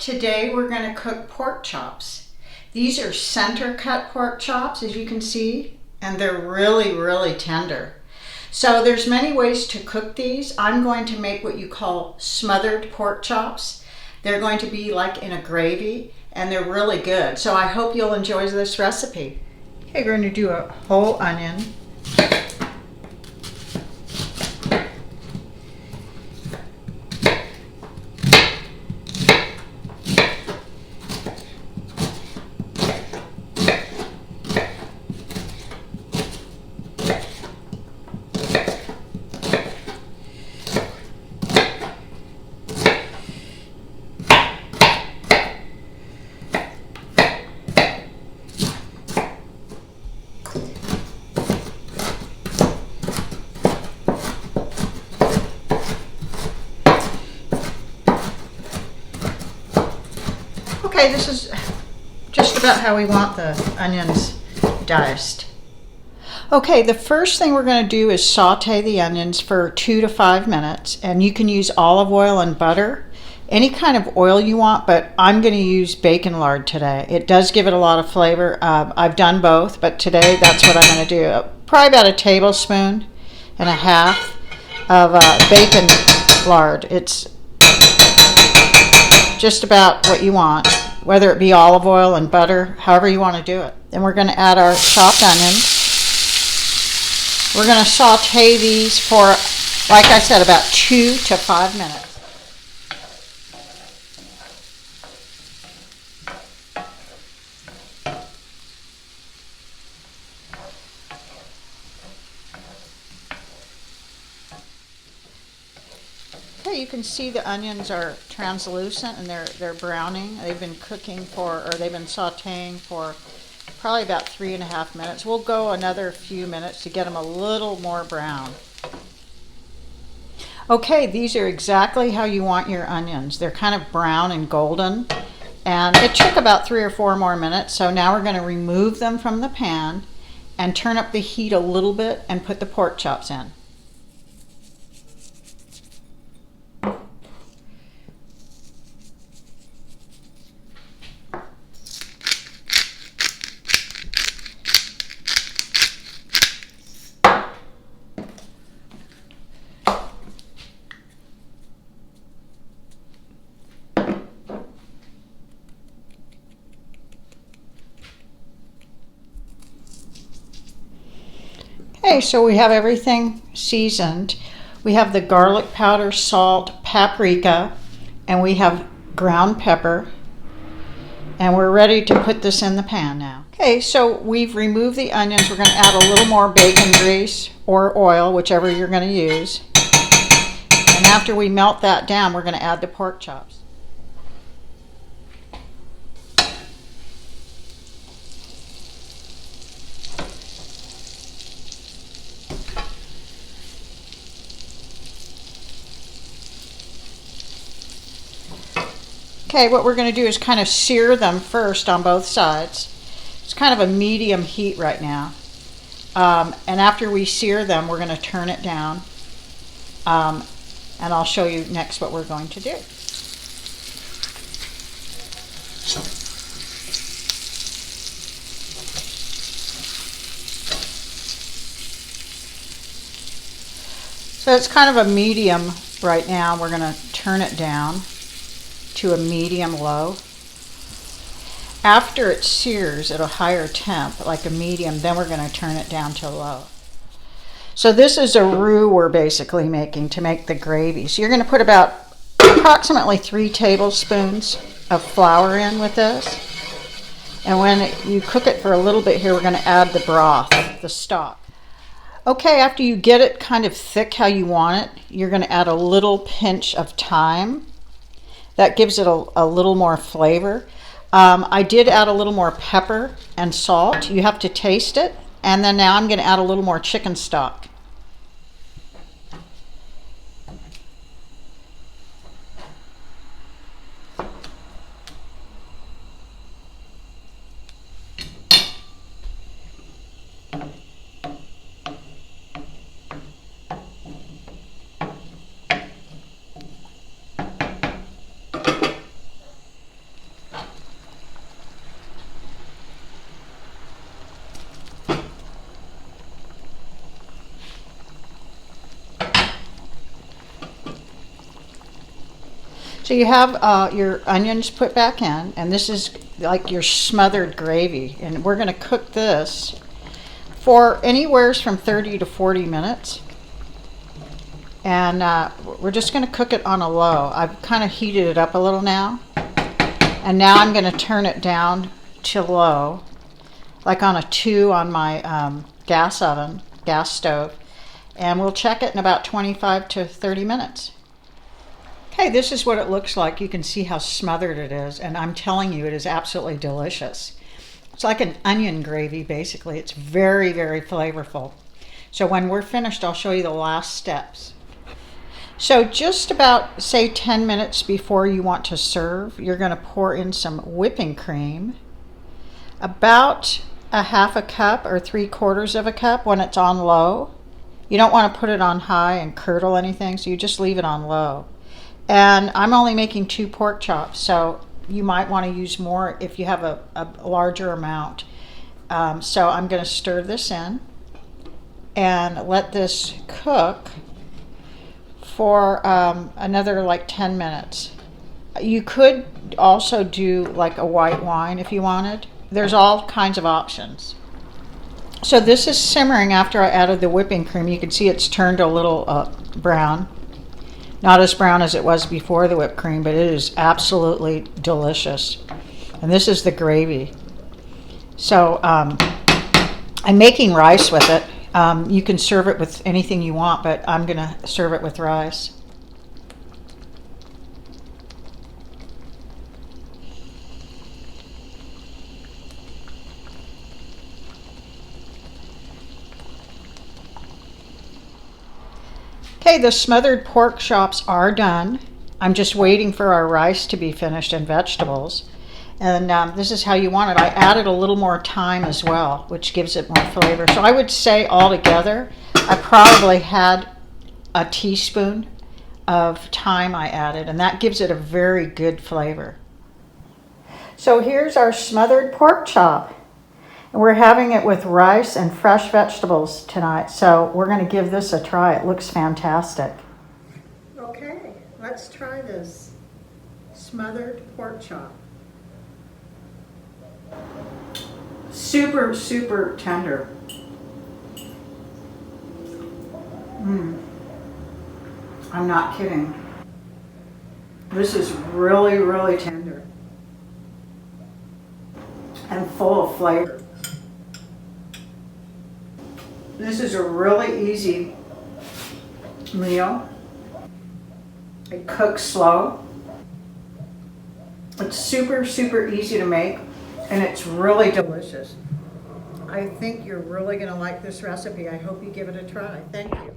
Today we're going to cook pork chops. These are center cut pork chops, as you can see, and they're really tender. So there's many ways to cook these. I'm going to make what you call smothered pork chops. They're going to be like in a gravy, and they're really good. So I hope you'll enjoy this recipe. Okay, we're going to do a whole onion. Okay, this is just about how we want the onions diced. Okay, the first thing we're going to do is saute the onions for 2 to 5 minutes, and you can use olive oil and butter, any kind of oil you want, but I'm going to use bacon lard today. It does give it a lot of flavor. I've done both, but today that's what I'm going to do. Probably about a tablespoon and a half of bacon lard. It's just about what you want, whether it be olive oil and butter, however you want to do it. Then we're going to add our chopped onions. We're going to saute these for, like I said, about 2 to 5 minutes. Okay, you can see the onions are translucent and they're browning. They've been cooking they've been sauteing for probably about 3.5 minutes. We'll go another few minutes to get them a little more brown. Okay, these are exactly how you want your onions. They're kind of brown and golden, and it took about 3 or 4 more minutes. So now we're going to remove them from the pan and turn up the heat a little bit and put the pork chops in. Okay, so we have everything seasoned. We have the garlic powder, salt, paprika, and we have ground pepper. And we're ready to put this in the pan now. Okay, so we've removed the onions. We're going to add a little more bacon grease or oil, whichever you're going to use. And after we melt that down, we're going to add the pork chops. Okay, what we're going to do is kind of sear them first on both sides. It's kind of a medium heat right now. And after we sear them, we're going to turn it down. And I'll show you next what we're going to do. So it's kind of a medium right now. We're going to turn it down to a medium low. After it sears at a higher temp, like a medium, then we're going to turn it down to low. So this is a roux we're basically making to make the gravy. So you're going to put about approximately 3 tablespoons of flour in with this. And when you cook it for a little bit here, we're going to add the broth, the stock. Okay, after you get it kind of thick how you want it, you're going to add a little pinch of thyme. That gives it a little more flavor. I did add a little more pepper and salt. You have to taste it. And then now I'm going to add a little more chicken stock. So you have your onions put back in, and this is like your smothered gravy. And we're going to cook this for anywhere from 30 to 40 minutes. And we're just going to cook it on a low. I've kind of heated it up a little now. And now I'm going to turn it down to low, like on a 2 on my gas stove. And we'll check it in about 25 to 30 minutes. Okay, this is what it looks like. You can see how smothered it is, and I'm telling you, it is absolutely delicious. It's like an onion gravy, basically. It's very, very flavorful. So when we're finished, I'll show you the last steps. So just about, say, 10 minutes before you want to serve, you're going to pour in some whipping cream, about a half a cup or 3/4 of a cup when it's on low. You don't want to put it on high and curdle anything, so you just leave it on low. And I'm only making 2 pork chops, so you might want to use more if you have a larger amount. So I'm going to stir this in and let this cook for another like 10 minutes. You could also do like a white wine if you wanted. There's all kinds of options. So this is simmering after I added the whipping cream. You can see it's turned a little brown. Not as brown as it was before the whipped cream, but it is absolutely delicious. And this is the gravy. So I'm making rice with it. You can serve it with anything you want, but I'm going to serve it with rice. Okay, the smothered pork chops are done. I'm just waiting for our rice to be finished and vegetables. And this is how you want it. I added a little more thyme as well, which gives it more flavor. So I would say altogether, I probably had a teaspoon of thyme I added, and that gives it a very good flavor. So here's our smothered pork chop. And we're having it with rice and fresh vegetables tonight, so we're going to give this a try. It looks fantastic. Okay, let's try this smothered pork chop. Super, super tender. I'm not kidding. This is really, really tender and full of flavor. This is a really easy meal. It cooks slow. It's super, super easy to make, and it's really delicious. I think you're really going to like this recipe. I hope you give it a try. Thank you.